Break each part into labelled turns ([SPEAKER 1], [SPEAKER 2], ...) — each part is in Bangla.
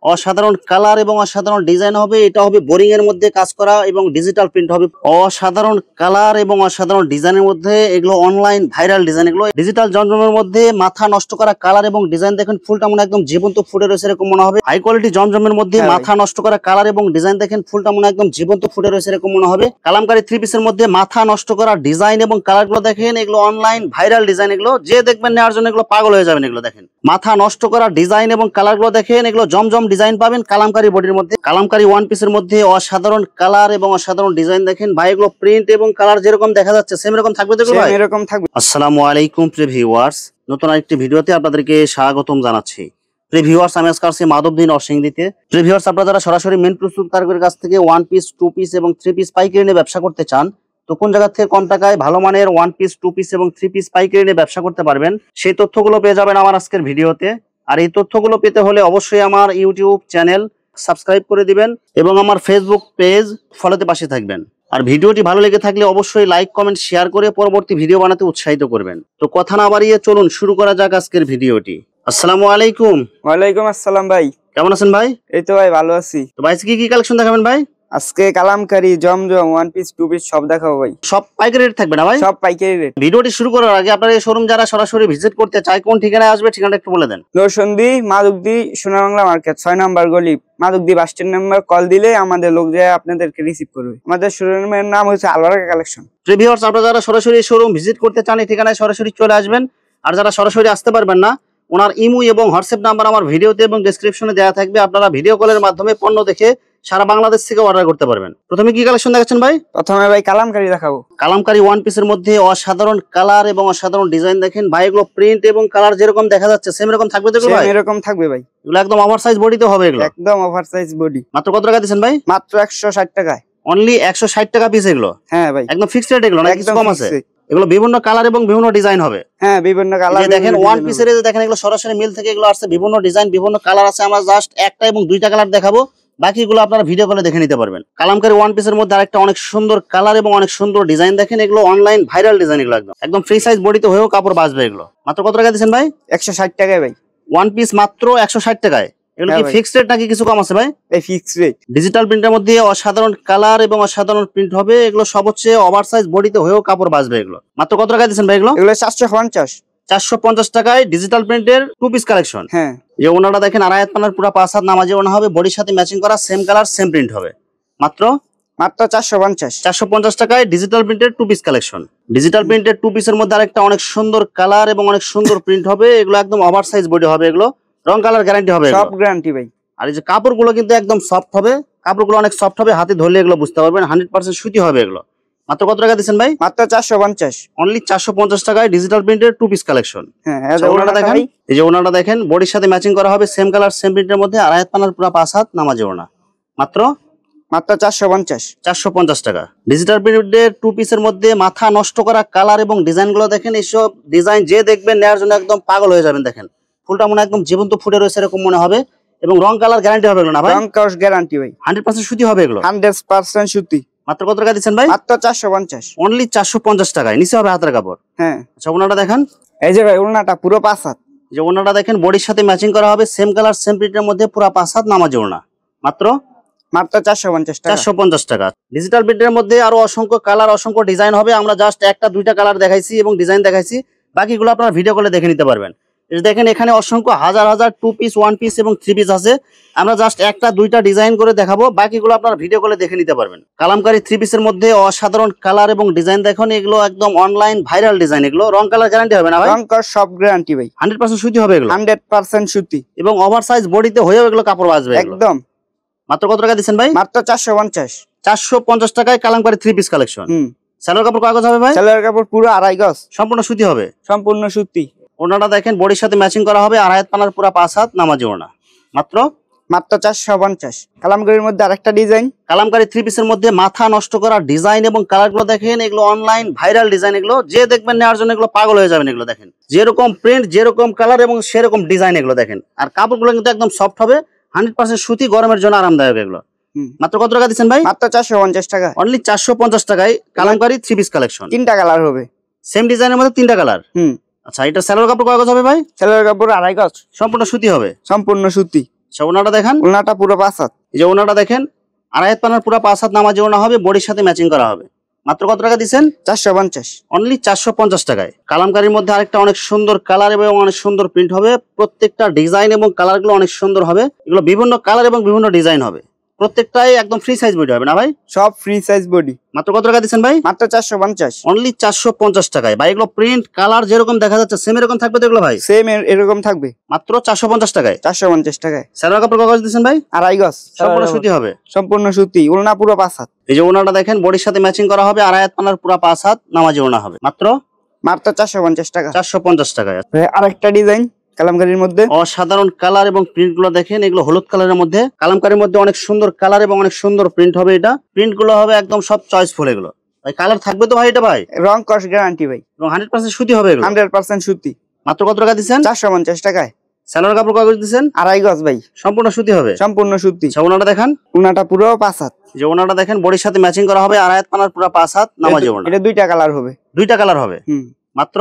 [SPEAKER 1] অসাধারণ কালার এবং অসাধারণ ডিজাইন হবে। এটা হবে বোরিং এর মধ্যে কাজ করা এবং ডিজিটাল প্রিন্ট হবে। অসাধারণ কালার এবং অসাধারণ ডিজাইনের মধ্যে এগুলো অনলাইন ভাইরাল ডিজাইন। এগুলো ডিজিটাল জমজমের মধ্যে মাথা নষ্ট করা কালার এবং ডিজাইন দেখেন, ফুলটা মনে একদম জীবন্ত ফুটে রয়েছে এরকম মনে হবে। হাই কোয়ালিটি জমজমের মধ্যে মাথা নষ্ট করা কালার এবং ডিজাইন দেখেন, ফুলটা মনে একদম জীবন্ত ফুটে রয়েছে এরকম মনে হবে। কালামকারী 3 পিসের মধ্যে মাথা নষ্ট করা ডিজাইন এবং কালার গুলো দেখেন, এগুলো অনলাইন ভাইরাল ডিজাইন। এগুলো যে দেখবেন নেওয়ার জন্য এগুলো পাগল হয়ে যাবেন। এগুলো দেখেন মাথা নষ্ট করা ডিজাইন এবং কালার গুলো দেখেন, এগুলো জমজম ডিজাইন পাবেন কালামকারী বডির মধ্যে। কালামকারী 1 পিসের মধ্যে অসাধারণ কালার এবং অসাধারণ ডিজাইন দেখেন ভাই, এগুলো প্রিন্ট এবং কালার যেরকম দেখা যাচ্ছে সেম এরকম থাকবে তো ভাই? এরকম থাকবে। আসসালামু আলাইকুম প্রিয় ভিউয়ার্স, নতুন আরেকটি ভিডিওতে আপনাদেরকে স্বাগতম জানাচ্ছি। প্রিয় ভিউয়ার্স, আমি আজকে আসছি মাধবদী নরসিংদীতে। প্রিয় ভিউয়ার্স, আপনারা যারা সরাসরি মেন প্রস্তুতকারকের কাছ থেকে 1 পিস 2 পিস এবং 3 পিস পাইকারি নিয়ে ব্যবসা করতে চান, তো কোন জায়গা থেকে কম টাকায় ভালো মানের 1 পিস 2 পিস এবং 3 পিস পাইকারি নিয়ে ব্যবসা করতে পারবেন, সেই তথ্যগুলো পেয়ে যাবেন আমার আজকের ভিডিওতে। আর এই তথ্যগুলো পেতে হলে অবশ্যই আমার ইউটিউব চ্যানেল সাবস্ক্রাইব করে দিবেন এবং আমার ফেসবুক পেজ ফলোতে পাশে থাকবেন। আর ভিডিওটি ভালো লেগে থাকলে অবশ্যই লাইক কমেন্ট শেয়ার করে পরবর্তী ভিডিও বানাতে উৎসাহিত করবেন। তো কথা না বাড়িয়ে চলুন শুরু করা যাক আজকের ভিডিওটি। আসসালামু আলাইকুম।
[SPEAKER 2] ওয়ালাইকুম আসসালাম ভাই,
[SPEAKER 1] কেমন আছেন ভাই?
[SPEAKER 2] এই তো ভাই ভালো আছি।
[SPEAKER 1] তো ভাই কি কি কালেকশন দেখাবেন ভাই?
[SPEAKER 2] আজকে কালামকারী জমজম 1 পিস 2 পিস সব দেখাবো ভাই।
[SPEAKER 1] সব পাইকারি রেট থাকবে না ভাই? সব পাইকারি রেট। ভিডিওটি শুরু করার আগে আপনার এই শোরুম যারা সরাসরি ভিজিট করতে চায় কোন ঠিকানায় আসবে, ঠিকানাটা একটু বলে দেন।
[SPEAKER 2] নরসিংদী মাধবদী সোনাবাংলা মার্কেট 6 নম্বর গলি, Madhabdi bus stand number. Call দিলে আমাদের লোক যায় আপনাদেরকে রিসিভ করবে। আমাদের শোরুমের নাম হচ্ছে আলবারাকা কালেকশন।
[SPEAKER 1] ভিউয়ার্স, আপনারা যারা সরাসরি শোরুম ভিজিট করতে চান এই ঠিকানায় সরাসরি চলে আসবেন। আর যারা সরাসরি আসতে পারবেন না, ওনার ইমো এবং হোয়াটসঅ্যাপ নাম্বার আমার ভিডিওতে এবং ডেসক্রিপশনে দেওয়া থাকবে। আপনারা ভিডিও কলের মাধ্যমে পণ্য দেখে সারা বাংলাদেশ থেকে অর্ডার করতে পারবেন। প্রথমে কি কালেকশন দেখাচ্ছেন ভাই?
[SPEAKER 2] প্রথমে ভাই কালামকারী দেখাবো।
[SPEAKER 1] কালামকারী 1 পিসের মধ্যে অসাধারণ কালার এবং অসাধারণ ডিজাইন দেখেন ভাই, এগুলো প্রিন্ট এবং কালার যেরকম দেখা যাচ্ছে সেম এরকম থাকবে তো ভাই?
[SPEAKER 2] এরকম থাকবে ভাই।
[SPEAKER 1] এগুলো একদম ওভারসাইজ বডিতে হবে। এগুলো
[SPEAKER 2] একদম ওভারসাইজ বডি।
[SPEAKER 1] মাত্র কত টাকা দিবেন ভাই?
[SPEAKER 2] মাত্র 160 টাকায়।
[SPEAKER 1] অনলি 160 টাকা পিস এগুলো?
[SPEAKER 2] হ্যাঁ ভাই,
[SPEAKER 1] একদম ফিক্সড রেট। এগুলো না কিছু কম আছে? এগুলো বিভিন্ন কালার এবং বিভিন্ন ডিজাইন হবে।
[SPEAKER 2] হ্যাঁ বিভিন্ন কালার
[SPEAKER 1] দেখেন 1 পিসের দেখেন, এগুলো সরাসরি মিল থেকে এগুলো আসছে, বিভিন্ন ডিজাইন বিভিন্ন কালার আছে। আমরা জাস্ট একটা এবং দুইটা কালার দেখাবো, বাকিগুলো আপনারা ভিডিও কলে দেখে নিতে পারবেন। কালামকারী 1 পিসের মধ্যে আরেকটা অনেক সুন্দর কালার এবং অনেক সুন্দর ডিজাইন দেখেন, এগুলো অনলাইন ভাইরাল ডিজাইন। এগুলো একদম ফ্রি সাইজ বডিতে হয়েও কাপড় বাঁচবে। এগুলো মাত্র কত টাকা দিবেন ভাই?
[SPEAKER 2] 160 টাকায় ভাই।
[SPEAKER 1] 1 পিস মাত্র 160 টাকায়। এগুলো কি ফিক্সড রেট নাকি কিছু কম আছে ভাই?
[SPEAKER 2] এই ফিক্সড রেট।
[SPEAKER 1] ডিজিটাল প্রিন্টের মধ্যে অসাধারণ কালার এবং অসাধারণ প্রিন্ট হবে। এগুলো সব হচ্ছে ওভারসাইজ বডিতে হয়েও কাপড় বাঁচবে। এগুলো মাত্র কত টাকা দিবেন ভাই? এগুলো 450 টাকায় ডিজিটাল প্রিন্টের 2 পিস কালেকশন।
[SPEAKER 2] হ্যাঁ,
[SPEAKER 1] এই ওনাটা দেখেন আড়াই হাত পানার পুরো 5 হাত নামাজি ওনা হবে, বডির সাথে ম্যাচিং করা সেম কালার সেম প্রিন্ট হবে। মাত্র 450 টাকায় ডিজিটাল প্রিন্টের 2 পিস কালেকশন। ডিজিটাল প্রিন্টের 2 পিসের মধ্যে আরেকটা অনেক সুন্দর কালার এবং অনেক সুন্দর প্রিন্ট হবে। এগুলো একদম ওভারসাইজ বডি হবে। এগুলো রং কালার গ্যারান্টি হবে,
[SPEAKER 2] সব গ্যারান্টি ভাই।
[SPEAKER 1] আর এই যে কাপড়গুলো কিন্তু একদম সফট হবে। কাপড়গুলো অনেক সফট হবে, হাতে ধরলে এগুলো বুঝতে পারবেন 100% সুতি হবে। এগুলো মাত্র কত টাকা দিবেন ভাই?
[SPEAKER 2] মাত্র 450।
[SPEAKER 1] অনলি 450 টাকায় ডিজিটাল প্রিন্টের 2 পিস কালেকশন।
[SPEAKER 2] হ্যাঁ,
[SPEAKER 1] ওনাটা দেখেন, এই যে ওনাটা দেখেন বডির সাথে ম্যাচিং করা হবে সেম কালার সেম প্রিন্টের মধ্যে, আড়াই হাত পানার পুরো 5 হাত নামাজি ওনা। মাত্র 450 টাকা। ডিজিটাল প্রিন্টের 2 পিসের মধ্যে মাথা নষ্ট করা কালার এবং ডিজাইন গুলো দেখেন, এইসব ডিজাইন যে দেখবেন নেওয়ার জন্য একদম পাগল হয়ে যাবেন। দেখেন ফুলটা মনে একদম জীবন্ত ফুটে রয়েছে এরকম মনে হবে এবং রং কালার গ্যারান্টি হবে। এগুলো না ভাই?
[SPEAKER 2] রং কালার গ্যারান্টি ভাই।
[SPEAKER 1] 100% সুতি হবে। এগুলো
[SPEAKER 2] 100% সুতি।
[SPEAKER 1] মাত্র কত টাকা দিবেন ভাই?
[SPEAKER 2] মাত্র 450।
[SPEAKER 1] অনলি 450 টাকায়। নিচে হবে হাতের কাপড়।
[SPEAKER 2] হ্যাঁ,
[SPEAKER 1] আচ্ছা ওনাটা দেখেন,
[SPEAKER 2] এই যে ভাই ওনাটা পুরো 5 হাত।
[SPEAKER 1] যে ওনাটা দেখেন বডির সাথে ম্যাচিং করা হবে সেম কালার সেম প্রিন্টের মধ্যে পুরো 5 হাত নামাজি ওনা। মাত্র
[SPEAKER 2] 450 টাকা।
[SPEAKER 1] 450 টাকা। ডিজিটাল প্রিন্টের মধ্যে আরো অসংখ্য কালার অসংখ্য ডিজাইন হবে। আমরা জাস্ট একটা দুইটা কালার দেখাইছি এবং ডিজাইন দেখাইছি, বাকিগুলো আপনারা ভিডিও কলে দেখে নিতে পারবেন। দেখেন এখানে অসংখ্য হাজার হাজার 2 পিস 1 পিস এবং 3 পিস আছে। আমরা জাস্ট একটা দুইটা ডিজাইন করে দেখাবো, বাকিগুলো আপনারা ভিডিও কলে দেখে নিতে পারবেন। কালামকারী 3 পিসের মধ্যে অসাধারণ কালার এবং ডিজাইন দেখুন, এগুলো একদম অনলাইন ভাইরাল ডিজাইন। এগুলো রং কালার গ্যারান্টি হবে না ভাই?
[SPEAKER 2] রং কালার সব গ্যারান্টি ভাই।
[SPEAKER 1] 100% সুতি হবে। এগুলো
[SPEAKER 2] 100% সুতি
[SPEAKER 1] এবং ওভারসাইজ বডিতে হয়েও এগুলো কাপড় বাঁচবে
[SPEAKER 2] একদম।
[SPEAKER 1] মাত্র কত টাকা দিবেন ভাই?
[SPEAKER 2] মাত্র 450।
[SPEAKER 1] 450 টাকায় কালামকারী 3 পিস কালেকশন। সালোয়ার কাপড় কাগজ হবে ভাই?
[SPEAKER 2] সালোয়ার কাপড় পুরো আড়াই গজ,
[SPEAKER 1] সম্পূর্ণ সুতি হবে।
[SPEAKER 2] সম্পূর্ণ সুতি।
[SPEAKER 1] ওনাটা দেখেন বডির সাথে ম্যাচিং করা হবে, আড়াই হাত পানার পুরো 5 হাত নামাজি ওনা। মাত্র
[SPEAKER 2] 450। কালামকারীর মধ্যে আরেকটা ডিজাইন।
[SPEAKER 1] কালামকারী 3 পিসের মধ্যে মাথা নষ্ট করা ডিজাইন এবং কালারগুলো দেখেন, এগুলো অনলাইন ভাইরাল ডিজাইন। এগুলো যে দেখবেন নেওয়ার জন্য এগুলো পাগল হয়ে যাবেন। এগুলো দেখেন যেরকম প্রিন্ট যেরকম কালার এবং সেরকম ডিজাইন। এগুলো দেখেন আর কাপড়গুলো কিন্তু একদম সফট হবে, 100% সুতি, গরমের জন্য আরামদায়ক। এগুলো মাত্র কত টাকা দিবেন ভাই?
[SPEAKER 2] মাত্র 450 টাকা।
[SPEAKER 1] অনলি 450 টাকায় কালামকারী 3 পিস কালেকশন।
[SPEAKER 2] 3টা কালার হবে,
[SPEAKER 1] সেম ডিজাইনের মধ্যে 3টা কালার। আচ্ছা এটা সালোয়ার কাপড় কাগজ হবে ভাই?
[SPEAKER 2] সালোয়ার কাপড় আড়াই গজ,
[SPEAKER 1] সম্পূর্ণ সুতি হবে।
[SPEAKER 2] সম্পূর্ণ সুতি।
[SPEAKER 1] আচ্ছা ওনাটা দেখেন,
[SPEAKER 2] ওনাটা পুরো 5 হাত।
[SPEAKER 1] এই যে ওনাটা দেখেন, আড়াই হাত পানার পুরো 5 হাত নামাজি ওনা হবে, বডির সাথে ম্যাচিং করা হবে। মাত্র কত টাকা দিচ্ছেন?
[SPEAKER 2] 450।
[SPEAKER 1] অনলি 450 টাকায়। কালামকারীর মধ্যে আরেকটা অনেক সুন্দর কালার এবং অনেক সুন্দর প্রিন্ট হবে। প্রত্যেকটা ডিজাইন এবং কালার গুলো অনেক সুন্দর হবে। এগুলো বিভিন্ন কালার এবং বিভিন্ন ডিজাইন হবে। প্রত্যেকটাই একদম ফ্রি সাইজ বডি হবে না ভাই?
[SPEAKER 2] সব ফ্রি সাইজ বডি।
[SPEAKER 1] মাত্র কত টাকা দিচ্ছেন ভাই?
[SPEAKER 2] মাত্র 450।
[SPEAKER 1] অনলি 450 টাকায় ভাই। এগুলো প্রিন্ট কালার যেরকম দেখা যাচ্ছে সেম এরকম থাকবে তো এগুলো ভাই?
[SPEAKER 2] সেম এরকম থাকবে।
[SPEAKER 1] মাত্র 450 টাকায়।
[SPEAKER 2] 450 টাকায়।
[SPEAKER 1] সালোয়ার কাপড় কত দিচ্ছেন ভাই?
[SPEAKER 2] আড়াই গজ।
[SPEAKER 1] সম্পূর্ণ সুতি হবে।
[SPEAKER 2] সম্পূর্ণ সুতি। ওড়না পুরো 5 হাত।
[SPEAKER 1] এই যে ওনাটা দেখেন, বডির সাথে ম্যাচিং করা হবে, আড়াই হাত পানার পুরো 5 হাত নামাজি ওনা হবে। মাত্র
[SPEAKER 2] 450 টাকা।
[SPEAKER 1] 450 টাকায়।
[SPEAKER 2] আরেকটা ডিজাইন কালামকারীর মধ্যে
[SPEAKER 1] অসাধারণ কালার এবং প্রিন্ট গুলো দেখেন, এগুলো হলুদ কালারের মধ্যে। কালামকারীর মধ্যে অনেক সুন্দর কালার এবং অনেক সুন্দর প্রিন্ট হবে। এটা প্রিন্ট গুলো হবে একদম সব চয়েসফুল। এগুলো ভাই কালার থাকবে তো ভাই? এটা ভাই
[SPEAKER 2] রং কস গ্যারান্টি ভাই,
[SPEAKER 1] এবং 100% সুতি হবে এগুলো।
[SPEAKER 2] 100% সুতি।
[SPEAKER 1] মাত্র কত টাকা দিচ্ছেন?
[SPEAKER 2] 450 টাকায়।
[SPEAKER 1] সালোয়ার কাপড় কাগজ দিচ্ছেন?
[SPEAKER 2] আড়াই গজ ভাই।
[SPEAKER 1] সম্পূর্ণ সুতি হবে।
[SPEAKER 2] সম্পূর্ণ সুতি।
[SPEAKER 1] আচ্ছা ওনাটা দেখান।
[SPEAKER 2] ওনাটা পুরো 5 হাত।
[SPEAKER 1] যে ওনাটা দেখেন, বডির সাথে ম্যাচিং করা হবে, আড়াই হাত পানার পুরো 5 হাত নামাজি ওনা।
[SPEAKER 2] এটা দুইটা কালার হবে।
[SPEAKER 1] দুইটা কালার হবে। মাত্র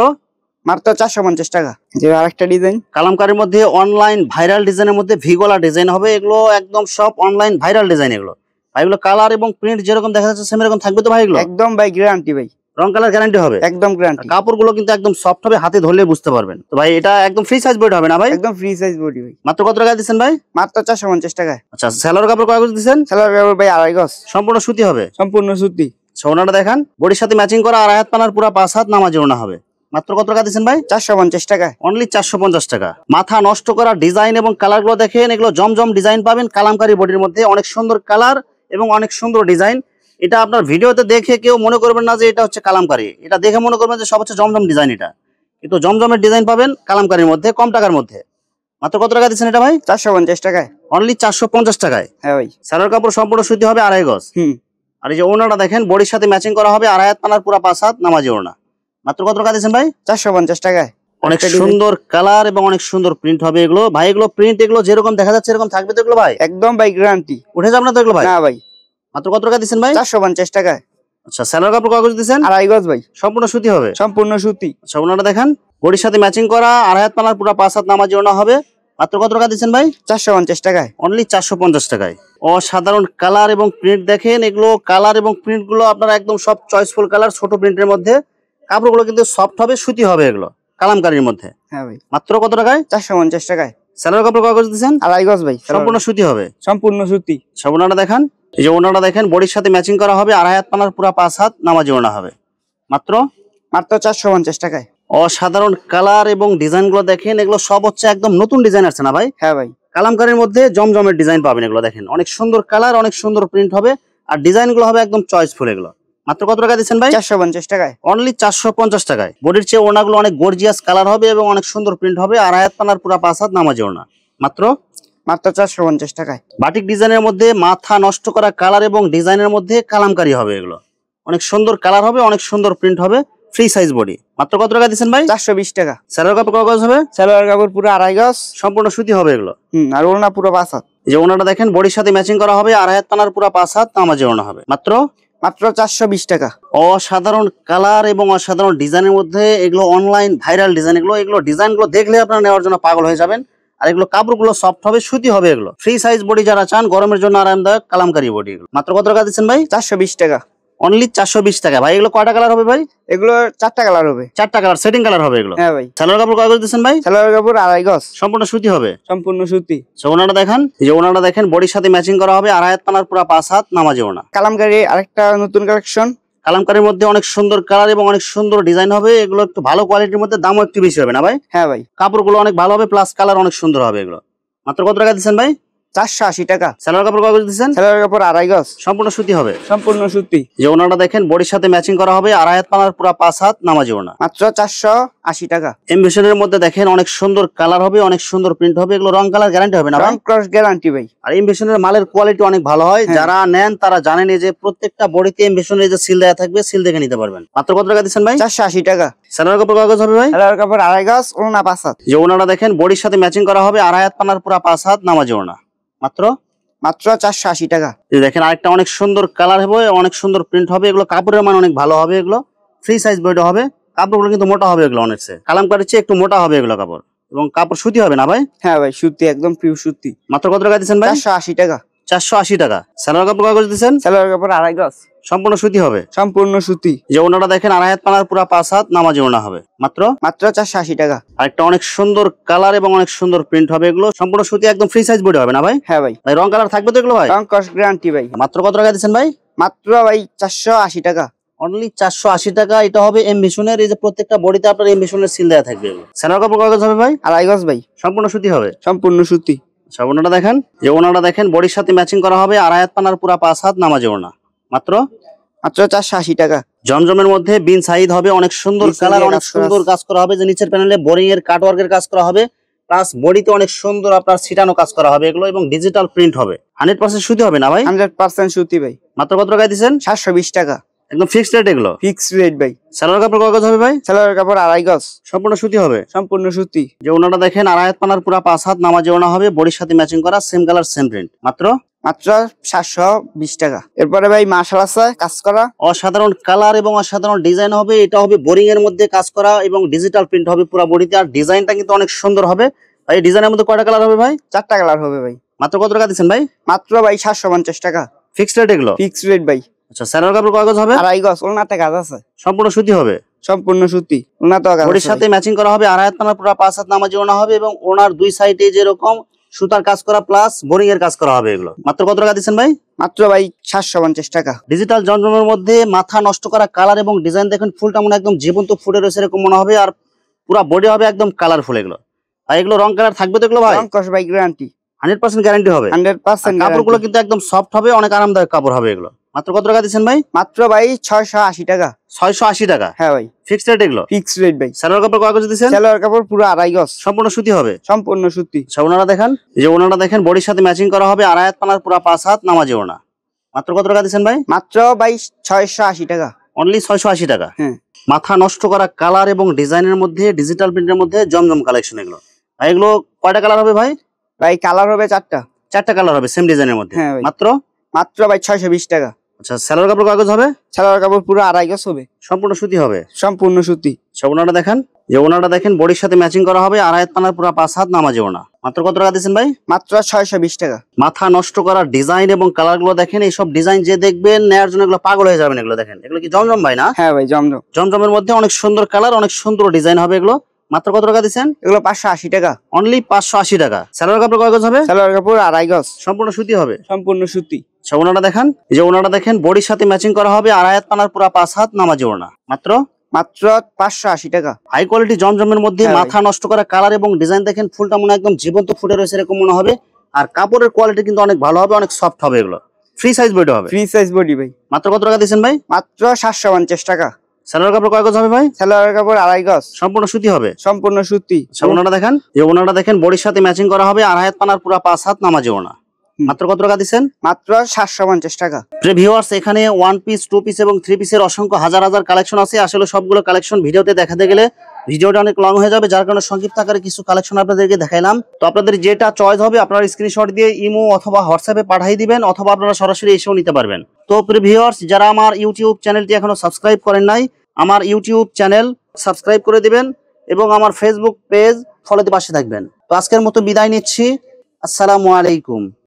[SPEAKER 2] মাত্র 450 টাকা। যে আরেকটা ডিজাইন
[SPEAKER 1] কালামকারীর মধ্যে অনলাইন ভাইরাল ডিজাইনের মধ্যে ভিগোলা ডিজাইন হবে। এগুলো একদম সব অনলাইন ভাইরাল ডিজাইন। এগুলো ভাই এগুলো কালার এবং প্রিন্ট যেরকম দেখা যাচ্ছে সেম এরকম থাকবে তো ভাই? এগুলো
[SPEAKER 2] একদম ভাই গ্যারান্টি ভাই,
[SPEAKER 1] রং কালার গ্যারান্টি হবে।
[SPEAKER 2] একদম গ্যারান্টি।
[SPEAKER 1] কাপড়গুলো কিন্তু একদম সফট হবে, হাতে ধরলে বুঝতে পারবেন। তো ভাই এটা একদম ফ্রি সাইজ বডি হবে না ভাই?
[SPEAKER 2] একদম ফ্রি সাইজ বডি ভাই।
[SPEAKER 1] মাত্র কত টাকা দিচ্ছেন ভাই?
[SPEAKER 2] মাত্র 450 টাকায়।
[SPEAKER 1] আচ্ছা সালোয়ার কাপড় কাগজ দিচ্ছেন?
[SPEAKER 2] সালোয়ার কাপড় ভাই আড়াই গজ।
[SPEAKER 1] সম্পূর্ণ সুতি হবে।
[SPEAKER 2] সম্পূর্ণ সুতি।
[SPEAKER 1] ওনাটা দেখান, বডির সাথে ম্যাচিং করা, আড়াই হাত পানার পুরো 5 হাত নামাজি ওনা হবে। মাত্র কত টাকা দিচ্ছেন ভাই?
[SPEAKER 2] 450 টাকায়।
[SPEAKER 1] অনলি 450 টাকা। মাথা নষ্ট করা ডিজাইন এবং কালার গুলো দেখেন, এগুলো জমজম ডিজাইন পাবেন কালামকারী বডির মধ্যে। অনেক সুন্দর কালার এবং অনেক সুন্দর ডিজাইন। এটা আপনার ভিডিওতে দেখে কেউ মনে করবেন না যে এটা হচ্ছে কালামকারী। এটা দেখে মনে করবেন যে সব হচ্ছে জমজম ডিজাইন। এটা কিন্তু জমজমের ডিজাইন পাবেন কালামকারীর মধ্যে, কম টাকার মধ্যে। মাত্র কত টাকা দিচ্ছেন এটা ভাই?
[SPEAKER 2] 450 টাকায়।
[SPEAKER 1] অনলি 450 টাকায়।
[SPEAKER 2] হ্যাঁ ভাই।
[SPEAKER 1] সালোয়ার কাপড় সম্পূর্ণ সুতি হবে, আড়াই গজ। আর এই যে ওনাটা দেখেন, বডির সাথে ম্যাচিং করা হবে, আড়াই হাত পানার পুরো 5 হাত নামাজি ওনা। মাত্র কত টাকা দিচ্ছেন ভাই?
[SPEAKER 2] 450 টাকায়।
[SPEAKER 1] অনেক সুন্দর কালার এবং অনেক সুন্দর প্রিন্ট হবে এগুলো ভাই। এগুলো প্রিন্ট এগুলো যেরকম দেখা যাচ্ছে এরকম থাকবে তো এগুলো ভাই?
[SPEAKER 2] একদম ভাই গ্যারান্টি।
[SPEAKER 1] উঠে যাবে না তো এগুলো ভাই?
[SPEAKER 2] না ভাই।
[SPEAKER 1] মাত্র কত টাকা দিচ্ছেন ভাই?
[SPEAKER 2] 450 টাকায়।
[SPEAKER 1] আচ্ছা সালোয়ার কাপড় কাগজ দিচ্ছেন?
[SPEAKER 2] আড়াই গজ ভাই।
[SPEAKER 1] সম্পূর্ণ সুতি হবে।
[SPEAKER 2] সম্পূর্ণ সুতি।
[SPEAKER 1] আচ্ছা ওনাটা দেখেন, বডির সাথে ম্যাচিং করা, আড়াই হাত পানার পুরো 5 হাত নামাজি ওনা হবে। মাত্র কত টাকা দিচ্ছেন ভাই?
[SPEAKER 2] 450 টাকায়।
[SPEAKER 1] অনলি 450 টাকায়। অসাধারণ কালার এবং প্রিন্ট দেখেন। এগুলো কালার এবং প্রিন্ট গুলো আপনারা একদম সব চয়েসফুল কালার, ছোট প্রিন্টের মধ্যে। কাপড়গুলো কিন্তু সফট হবে, সুতি হবে এগুলো কালামকারীর মধ্যে।
[SPEAKER 2] হ্যাঁ ভাই।
[SPEAKER 1] মাত্র কত টাকায়?
[SPEAKER 2] 450 টাকায়।
[SPEAKER 1] সালোয়ার কাপড় কাগজ দিচ্ছেন?
[SPEAKER 2] আড়াই গজ ভাই।
[SPEAKER 1] সম্পূর্ণ সুতি হবে।
[SPEAKER 2] সম্পূর্ণ সুতি।
[SPEAKER 1] সব ওনাটা দেখান। এই যে ওনাটা দেখেন, বডির সাথে ম্যাচিং করা হবে, আড়াই হাত পানার পুরো 5 হাত নামাজি ওনা হবে। মাত্র
[SPEAKER 2] 450 টাকায়।
[SPEAKER 1] অসাধারণ কালার এবং ডিজাইন গুলো দেখেন। এগুলো সব হচ্ছে একদম নতুন ডিজাইন আছে না ভাই?
[SPEAKER 2] হ্যাঁ ভাই।
[SPEAKER 1] কালামকারীর মধ্যে জমজমের ডিজাইন পাবেন। এগুলো দেখেন, অনেক সুন্দর কালার, অনেক সুন্দর প্রিন্ট হবে, আর ডিজাইন গুলো হবে একদম চয়েসফুল। এগুলো মাত্র কত টাকা দিচ্ছেন ভাই?
[SPEAKER 2] 450 টাকায়।
[SPEAKER 1] অনলি 450 টাকায়। বডির চেয়ে ওনাগুলো অনেক গর্জিয়াস কালার হবে এবং অনেক সুন্দর প্রিন্ট হবে, আর আড়াই হাত পানার পুরো 5 হাত নামাজি ওনা। মাত্র
[SPEAKER 2] 450 টাকায়।
[SPEAKER 1] বাটিক ডিজাইনের মধ্যে মাথা নষ্ট করা কালার এবং ডিজাইনের মধ্যে কালামকারী হবে। এগুলো অনেক সুন্দর কালার হবে, অনেক সুন্দর প্রিন্ট হবে, ফ্রি সাইজ বডি। মাত্র কত টাকা দিচ্ছেন ভাই?
[SPEAKER 2] 420 টাকা।
[SPEAKER 1] সালোয়ার কাপড় কত গজ হবে?
[SPEAKER 2] সালোয়ার কাপড় পুরো আড়াই গজ।
[SPEAKER 1] সম্পূর্ণ সুতি হবে এগুলো।
[SPEAKER 2] আর ওড়না পুরো 5 হাত।
[SPEAKER 1] এই যে ওনাটা দেখেন, বডির সাথে ম্যাচিং করা হবে, আড়াই হাত পানার পুরো 5 হাত নামাজি ওনা হবে। মাত্র
[SPEAKER 2] 420 টাকা।
[SPEAKER 1] অসাধারণ কালার এবং অসাধারণ ডিজাইনের মধ্যে এগুলো অনলাইন ভাইরাল ডিজাইন। এগুলো ডিজাইন গুলো দেখলে আপনারা নেওয়ার জন্য পাগল হয়ে যাবেন। আর এগুলো কাপড়গুলো সফট হবে, সুতি হবে। এগুলো ফ্রি সাইজ বডি যারা চান, গরমের জন্য আরামদায়ক কালামকারী বডি। এগুলো মাত্র কত টাকা দিচ্ছেন ভাই?
[SPEAKER 2] 420 টাকা।
[SPEAKER 1] অনলি 420 টাকা ভাই। এগুলো কয়টা কালার হবে ভাই?
[SPEAKER 2] এগুলো 4টা কালার হবে।
[SPEAKER 1] 4টা কালার, সেটিং কালার হবে এগুলো।
[SPEAKER 2] হ্যাঁ ভাই।
[SPEAKER 1] সালোয়ার কাপড় কাগজ দিচ্ছেন ভাই?
[SPEAKER 2] সালোয়ার কাপড় আড়াই গজ।
[SPEAKER 1] সম্পূর্ণ সুতি হবে।
[SPEAKER 2] সম্পূর্ণ সুতি।
[SPEAKER 1] ওনাটা দেখান। এই যে ওনাটা দেখেন, বডির সাথে ম্যাচিং করা হবে, আড়াই হাত পানার পুরো 5 হাত নামাজি ওনা।
[SPEAKER 2] কালামকারী আরেকটা নতুন কালেকশন।
[SPEAKER 1] কালামকারীর মধ্যে অনেক সুন্দর কালার এবং অনেক সুন্দর ডিজাইন হবে। এগুলো একটু ভালো কোয়ালিটির মধ্যে, দামও একটু বেশি হবে না ভাই?
[SPEAKER 2] হ্যাঁ ভাই।
[SPEAKER 1] কাপড়গুলো অনেক ভালো হবে, প্লাস কালার অনেক সুন্দর হবে। এগুলো মাত্র কত টাকা দিচ্ছেন ভাই?
[SPEAKER 2] 480 টাকা।
[SPEAKER 1] সালোয়ার কাপড় কাগজ দিচ্ছেন?
[SPEAKER 2] সালোয়ার কাপড় আড়াই গজ।
[SPEAKER 1] সম্পূর্ণ সুতি হবে।
[SPEAKER 2] সম্পূর্ণ সুতি।
[SPEAKER 1] যে ওনাটা দেখেন, বডির সাথে ম্যাচিং করা হবে, আড়াই হাত পানার পুরো 5 হাত নামাজি ওনা।
[SPEAKER 2] মাত্র 480 টাকা।
[SPEAKER 1] এমবিশনের মধ্যে দেখেন, অনেক সুন্দর কালার হবে, অনেক সুন্দর প্রিন্ট হবে। এগুলো রং কালার গ্যারান্টি হবে না ভাই?
[SPEAKER 2] রং ক্রস গ্যারান্টি ভাই।
[SPEAKER 1] আর এমবিশনের মালের কোয়ালিটি অনেক ভালো হয়। যারা নেন তারা জানেন যে প্রত্যেকটা বডিতে এমবিশনের যে সিল দেয়া থাকবে, সিল দেখে নিতে পারবেন। মাত্র কত টাকা দিচ্ছেন ভাই?
[SPEAKER 2] 480 টাকা।
[SPEAKER 1] সালোয়ার কাপড় কাগজ হবে ভাই?
[SPEAKER 2] সালোয়ার কাপড় আড়াই গজ, ওড়না 5 হাত।
[SPEAKER 1] যে ওনাটা দেখেন, বডির সাথে ম্যাচিং করা হবে, আড়াই হাত পানার পুরো 5 হাত নামাজি ওনা। মাত্র
[SPEAKER 2] 480 টাকা।
[SPEAKER 1] দেখেন, আরেকটা অনেক সুন্দর কালার হবে, অনেক সুন্দর প্রিন্ট হবে। এগুলো কাপড়ের মান অনেক ভালো হবে। এগুলো ফ্রি সাইজ বডি হবে। কাপড়গুলো কিন্তু মোটা হবে। এগুলো অনেক কালামকারীর চেয়ে একটু মোটা হবে এগুলো কাপড়। এবং কাপড় সুতি হবে না ভাই?
[SPEAKER 2] হ্যাঁ ভাই, সুতি, একদম পিওর সুতি।
[SPEAKER 1] মাত্র কত টাকা দিচ্ছেন ভাই?
[SPEAKER 2] 480 টাকা।
[SPEAKER 1] 480 টাকা। সালোয়ার কাপড় কাগজ দিচ্ছেন?
[SPEAKER 2] সালোয়ার কাপড় আড়াই গজ,
[SPEAKER 1] সম্পূর্ণ সুতি হবে?
[SPEAKER 2] সম্পূর্ণ সুতি।
[SPEAKER 1] যে ওনাটা দেখেন আড়াই হাত পানার পুরা 5 হাত নামাজি ওনা হবে মাত্র
[SPEAKER 2] 480 টাকা।
[SPEAKER 1] আরেকটা অনেক সুন্দর কালার এবং অনেক সুন্দর প্রিন্ট হবে, এগুলো সম্পূর্ণ সুতি, একদম ফ্রি সাইজ বডি হবে না ভাই?
[SPEAKER 2] হ্যাঁ ভাই।
[SPEAKER 1] ভাই রং কালার থাকবে তো এগুলো ভাই?
[SPEAKER 2] রং কস গ্যারান্টি ভাই।
[SPEAKER 1] মাত্র কত টাকা দিচ্ছেন ভাই?
[SPEAKER 2] মাত্র ভাই 480 টাকা।
[SPEAKER 1] অনলি 480 টাকা। এটা হবে এমবিশনের, এই যে প্রত্যেকটা বডিতে আপনার এমবিশনের সিল দেওয়া থাকবে। সালোয়ার কাপড় কাগজ হবে ভাই?
[SPEAKER 2] আড়াই গজ ভাই,
[SPEAKER 1] সম্পূর্ণ সুতি হবে?
[SPEAKER 2] সম্পূর্ণ সুতি।
[SPEAKER 1] আচ্ছা ওনাটা দেখেন, যে ওনাটা দেখেন বডির সাথে ম্যাচিং করা হবে, আড়াই হাত পানার পুরা 5 হাত নামাজি ওনা মাত্র
[SPEAKER 2] 480 টাকা।
[SPEAKER 1] জমজমের মধ্যে বিন সাইড হবে, অনেক সুন্দর
[SPEAKER 2] বিন সাইডে
[SPEAKER 1] কালার, অনেক
[SPEAKER 2] কাজ করা
[SPEAKER 1] সুন্দর কাজ করা হবে, যে নিচের প্যানেলে বোরিং এর কাট ওয়ার্কের কাজ করা হবে, প্লাস বডিতে অনেক সুন্দর আপনার ছিটানো কাজ করা হবে এগুলো, এবং ডিজিটাল প্রিন্ট হবে। 100% সুতি হবে না ভাই?
[SPEAKER 2] 100% সুতি ভাই।
[SPEAKER 1] মাত্র কত টাকায় দিচ্ছেন?
[SPEAKER 2] 720 টাকা।
[SPEAKER 1] একদম ফিক্সড রেট এগুলো?
[SPEAKER 2] ফিক্সড রেট ভাই।
[SPEAKER 1] সালোয়ার কাপড় কাগজ হবে ভাই?
[SPEAKER 2] সালোয়ার কাপড় আড়াই গজ,
[SPEAKER 1] সম্পূর্ণ সুতি হবে?
[SPEAKER 2] সম্পূর্ণ সুতি।
[SPEAKER 1] যে ওনাটা দেখেন আড়াই হাত পানার পুরা 5 হাত নামাজি ওনা হবে, বডির সাথে ম্যাচিং করা, সেম কালার সেম প্রিন্ট, মাত্র
[SPEAKER 2] 720 টাকা। এরপরে ভাই মাশাল আছে কাজ করা,
[SPEAKER 1] অসাধারণ কালার এবং অসাধারণ ডিজাইন হবে। এটা হবে বোরিং এর মধ্যে কাজ করা এবং ডিজিটাল প্রিন্ট হবে পুরো বডিতে, আর ডিজাইনটা কিন্তু অনেক সুন্দর হবে ভাই। ডিজাইনের মধ্যে কয়টা কালার হবে ভাই?
[SPEAKER 2] 4টা কালার হবে ভাই।
[SPEAKER 1] মাত্র কত টাকা দিচ্ছেন ভাই?
[SPEAKER 2] মাত্র ভাই 750 টাকা।
[SPEAKER 1] ফিক্সড রেট এগুলো?
[SPEAKER 2] ফিক্সড রেট ভাই।
[SPEAKER 1] আচ্ছা সালোয়ার কাপড় কাগজ হবে?
[SPEAKER 2] আড়াই গজ, ওনাতে কাজ আছে,
[SPEAKER 1] সম্পূর্ণ সুতি হবে?
[SPEAKER 2] সম্পূর্ণ সুতি। ওনাতে কাজ
[SPEAKER 1] বডির
[SPEAKER 2] আছে
[SPEAKER 1] সাথে ম্যাচিং করা হবে, আড়াই হাত পানার পুরো 5 হাত নামাজি ওনা হবে, এবং ওনার দুই সাইডে যেরকম সুতার কাজ করা প্লাস বোরিং এর কাজ করা হবে এগুলো। মাত্র কত টাকা দিচ্ছেন ভাই?
[SPEAKER 2] মাত্র ভাই 750 টাকা।
[SPEAKER 1] ডিজিটাল জমজমের মধ্যে মাথা নষ্ট করা কালার এবং ডিজাইন দেখেন, ফুলটা মনে একদম জীবন্ত ফুটে রয়েছে এরকম মনে হবে, আর পুরো বডি হবে একদম কালারফুল এগুলো। আর এগুলো রং কালার থাকবে তো এগুলো ভাই?
[SPEAKER 2] রং কস ভাই গ্যারান্টি,
[SPEAKER 1] 100% গ্যারান্টি হবে?
[SPEAKER 2] 100%
[SPEAKER 1] কাপড়গুলো কিন্তু একদম সফট হবে, অনেক আরামদায়ক কাপড় হবে এগুলো। মাত্র কত টাকা দিচ্ছেন ভাই?
[SPEAKER 2] মাত্র ভাই 680 টাকা।
[SPEAKER 1] 680 টাকা?
[SPEAKER 2] হ্যাঁ ভাই,
[SPEAKER 1] ফিক্সড রেট এগুলো?
[SPEAKER 2] ফিক্সড রেট ভাই।
[SPEAKER 1] সালোয়ার কাপড় কাগজ দিচ্ছেন?
[SPEAKER 2] সালোয়ার কাপড় পুরো আড়াই গজ,
[SPEAKER 1] সম্পূর্ণ সুতি হবে?
[SPEAKER 2] সম্পূর্ণ সুতি।
[SPEAKER 1] আচ্ছা ওনারা দেখেন, যে ওনারা দেখেন বডির সাথে ম্যাচিং করা হবে, আড়াই হাত পানার পুরো 5 হাত নামাজি ওনা। মাত্র কত টাকা দিচ্ছেন ভাই?
[SPEAKER 2] মাত্র ভাই 680 টাকা।
[SPEAKER 1] অনলি 680 টাকা?
[SPEAKER 2] হ্যাঁ।
[SPEAKER 1] মাথা নষ্ট করা কালার এবং ডিজাইনের মধ্যে, ডিজিটাল প্রিন্টের মধ্যে জমজম কালেকশন এগুলো। আর এগুলো কয়টা কালার হবে ভাই?
[SPEAKER 2] ভাই কালার হবে 4টা।
[SPEAKER 1] 4টা কালার হবে সেম ডিজাইনের মধ্যে?
[SPEAKER 2] হ্যাঁ ভাই।
[SPEAKER 1] মাত্র
[SPEAKER 2] ভাই 620 টাকা।
[SPEAKER 1] আচ্ছা সালোয়ার কাপড় কাগজ হবে?
[SPEAKER 2] সালোয়ার কাপড় পুরো আড়াই গজ হবে,
[SPEAKER 1] সম্পূর্ণ সুতি হবে?
[SPEAKER 2] সম্পূর্ণ সুতি।
[SPEAKER 1] আচ্ছা ওনারা দেখেন, যে ওনারা দেখেন বডির সাথে ম্যাচিং করা হবে, আড়াই হাত পানার পুরো 5 হাত নামাজি ওনা। মাত্র কত টাকা দিচ্ছেন ভাই?
[SPEAKER 2] মাত্র 620 টাকা।
[SPEAKER 1] মাথা নষ্ট করা ডিজাইন এবং কালার গুলো দেখেন, এইসব ডিজাইন যে দেখবেন নেয়ার জন্য এগুলো পাগল হয়ে যাবেন। এগুলো দেখেন, এগুলো কি জমজম ভাই না?
[SPEAKER 2] হ্যাঁ ভাই, জমজম।
[SPEAKER 1] জমজমের মধ্যে অনেক সুন্দর কালার, অনেক সুন্দর ডিজাইন হবে এগুলো। মাত্র কত টাকা দিচ্ছেন?
[SPEAKER 2] এগুলো 580 টাকা।
[SPEAKER 1] অনলি 580 টাকা। সালোয়ার কাপড় কাগজ হবে?
[SPEAKER 2] সালোয়ার কাপড় আড়াই গজ,
[SPEAKER 1] সম্পূর্ণ সুতি হবে?
[SPEAKER 2] সম্পূর্ণ সুতি।
[SPEAKER 1] আচ্ছা ওনারা দেখেন, এই যে ওনারা দেখেন বডির সাথে ম্যাচিং করা হবে, আড়াই হাত পানার পুরো 5 হাত নামাজি ওনা। মাত্র
[SPEAKER 2] 580 টাকা।
[SPEAKER 1] হাই কোয়ালিটি জমজমের মধ্যে
[SPEAKER 2] হ্যাঁ
[SPEAKER 1] মাথা নষ্ট করা কালার এবং ডিজাইন দেখেন, ফুলটা মনে একদম জীবন্ত ফুটে রয়েছে এরকম মনে হবে, আর কাপড়ের কোয়ালিটি কিন্তু অনেক ভালো হবে, অনেক সফট হবে এগুলো। ফ্রি সাইজ বডি হবে?
[SPEAKER 2] ফ্রি সাইজ বডি ভাই।
[SPEAKER 1] মাত্র কত টাকা দিচ্ছেন ভাই?
[SPEAKER 2] মাত্র 750 টাকা।
[SPEAKER 1] সালোয়ার কাপড় কাগজ হবে ভাই?
[SPEAKER 2] সালোয়ার কাপড় আড়াই গজ,
[SPEAKER 1] সম্পূর্ণ সুতি হবে?
[SPEAKER 2] সম্পূর্ণ সুতি।
[SPEAKER 1] আচ্ছা ওনারা দেখেন, যে ওনারা দেখেন বডির সাথে ম্যাচিং করা হবে, আড়াই হাত পানার পুরো 5 হাত নামাজি ওনা। মাত্র কত টাকা দিচ্ছেন?
[SPEAKER 2] মাত্র 750 টাকা।
[SPEAKER 1] প্রিয় ভিউয়ার্স, এখানে 1 পিস 2 পিস এবং 3 পিসের অসংখ্য হাজার হাজার কালেকশন আছে। আসলে সবগুলো কালেকশন ভিডিওতে দেখাতে গেলে ভিডিওটা অনেক লং হয়ে যাবে, যার কারণে সংক্ষিপ্ত আকারে কিছু কালেকশন আপনাদেরকে দেখাইলাম। তো আপনাদের যেটা চয়েস হবে আপনারা স্ক্রিনশট দিয়ে ইমো অথবা হোয়াটসঅ্যাপে পাঠিয়ে দিবেন, অথবা আপনারা সরাসরি এসেও নিতে পারবেন। তো প্রিয় ভিউয়ার্স, যারা আমার ইউটিউব চ্যানেলটি এখনো সাবস্ক্রাইব করেন নাই, আমার ইউটিউব চ্যানেল সাবস্ক্রাইব করে দিবেন এবং আমার ফেসবুক পেজ ফলোতে পাশে থাকবেন। তো আজকের মতো বিদায় নিচ্ছি। আসসালামু আলাইকুম।